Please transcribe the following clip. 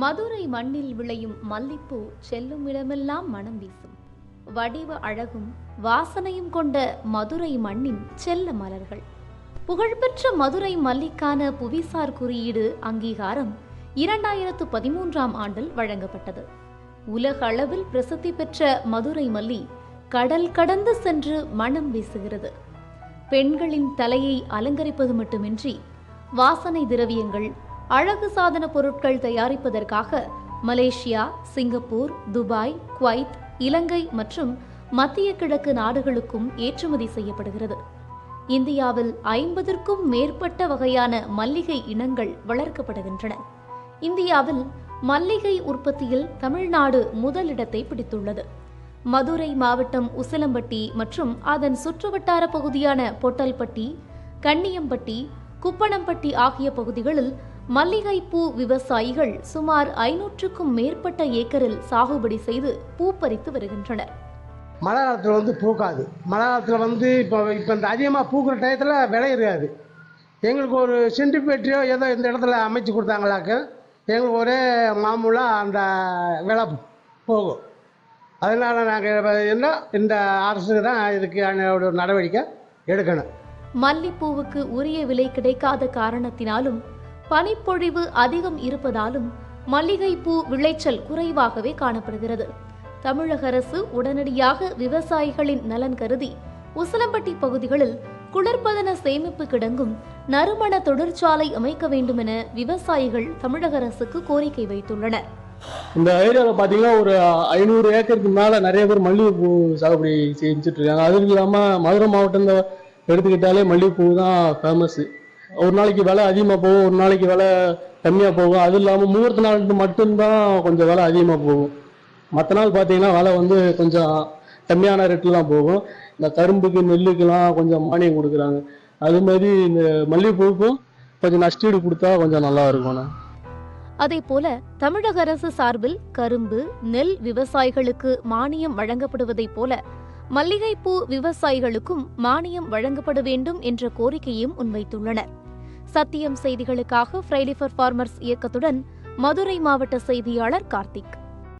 மதுரை மண்ணில் விளையும் மல்லிப்பூ செல்லும் இடமெல்லாம் மனம் வீசும். வடிவ அழகும் வாசனையும் கொண்ட மதுரை மண்ணின் செல்ல மலர்கள். புகழ்பெற்ற மதுரை மல்லிக்கான புவிசார் குறியீடு அங்கீகாரம் 2013ஆம் ஆண்டில் வழங்கப்பட்டது. உலக அளவில் பிரசித்தி பெற்ற மதுரை மல்லி கடல் கடந்து சென்று மனம் வீசுகிறது. பெண்களின் தலையை அலங்கரிப்பது மட்டுமின்றி வாசனை திரவியங்கள், அழகு சாதன பொருட்கள் தயாரிப்பதற்காக மலேசியா, சிங்கப்பூர், துபாய், குவைத், இலங்கை மற்றும் மத்திய கிழக்கு நாடுகளுக்கும் ஏற்றுமதி செய்யப்படுகிறது. இந்தியாவில் 50க்கும் மேற்பட்ட வகையான மல்லிகை இனங்கள் வளர்க்கப்படுகின்றன. இந்தியாவில் மல்லிகை உற்பத்தியில் தமிழ்நாடு முதலிடத்தை பிடித்துள்ளது. மதுரை மாவட்டம் உசிலம்பட்டி மற்றும் அதன் சுற்றுவட்டார பகுதியான பொட்டல்பட்டி, கன்னியம்பட்டி, குப்பணம்பட்டி ஆகிய பகுதிகளில் மல்லிகை பூ விவசாயிகள் சுமார் 500க்கும் மேற்பட்ட ஏக்கரில் சாகுபடி செய்து பூ பறித்து வருகின்றனர். மழை காலத்தில் பூக்காது. மழை காலத்தில் இப்போ இந்த அதிகமாக பூக்கிற டயத்தில் விலை இருக்காது. எங்களுக்கு ஒரு சென்டிமீட்டரையோ ஏதோ இந்த இடத்துல அமைச்சு கொடுத்தாங்களாக்க எங்களுக்கு ஒரே மாமூலாக அந்த விலை போகும். அதனால் நாங்கள் என்ன இந்த அரசுக்கு தான் இதுக்கு ஒரு நடவடிக்கை எடுக்கணும். மல்லிப்பூவுக்கு உரிய விலை கிடைக்காத காரணத்தினாலும் பனிப்பொழிவு அதிகம் இருப்பதாலும் மல்லிகை பூ விளைச்சல் குறைவாகவே காணப்படுகிறது. தமிழக அரசு உடனடியாக விவசாயிகளின் நலன் கருதி உசிலம்பட்டி பகுதிகளில் குளிர்பதன சேமிப்பு கிடங்கும், நறுமண தொழிற்சாலை அமைக்க வேண்டும் என விவசாயிகள் தமிழக அரசுக்கு கோரிக்கை வைத்துள்ளனர். இந்த ஏரியாவில் பார்த்தீங்கன்னா ஒரு 500 ஏக்கருக்கு மேலே நிறைய பேர் மல்லிகைப்பூ சாகுபடி செஞ்சுட்டு இருக்காங்க. அதுவும் இல்லாமல் மதுரை மாவட்டம் எடுத்துக்கிட்டாலே மல்லிகைப்பூ தான் ஃபேமஸ்ஸு. ஒரு நாளைக்கு விலை அதிகமாக போகும், ஒரு நாளைக்கு விலை கம்மியாக போகும். அதுவும் இல்லாமல் முகூர்த்த நாளுக்கு மட்டும்தான் கொஞ்சம் விலை அதிகமாக போகும். மற்ற நாள் பார்த்தீங்கன்னா விலை கொஞ்சம் கம்மியான ரேட்டில் தான் போகும். இந்த கரும்புக்கு, நெல்லுக்கெல்லாம் கொஞ்சம் மானியம் கொடுக்குறாங்க. அது மாதிரி இந்த மல்லிகைப்பூவுக்கும் கொஞ்சம் நஷ்டீடு கொடுத்தா கொஞ்சம் நல்லா இருக்கும். அதேபோல தமிழக அரசு சார்பில் கரும்பு, நெல் விவசாயிகளுக்கு மானியம் வழங்கப்படுவதைப் போல மல்லிகைப்பூ விவசாயிகளுக்கும் மானியம் வழங்கப்பட வேண்டும் என்ற கோரிக்கையும் முன்வைத்துள்ளனர். சத்தியம் செய்திகளுக்காக ஃப்ரைடே ஃபார் ஃபார்மர்ஸ் இயக்கத்துடன் மதுரை மாவட்ட செய்தியாளர் கார்த்திக்.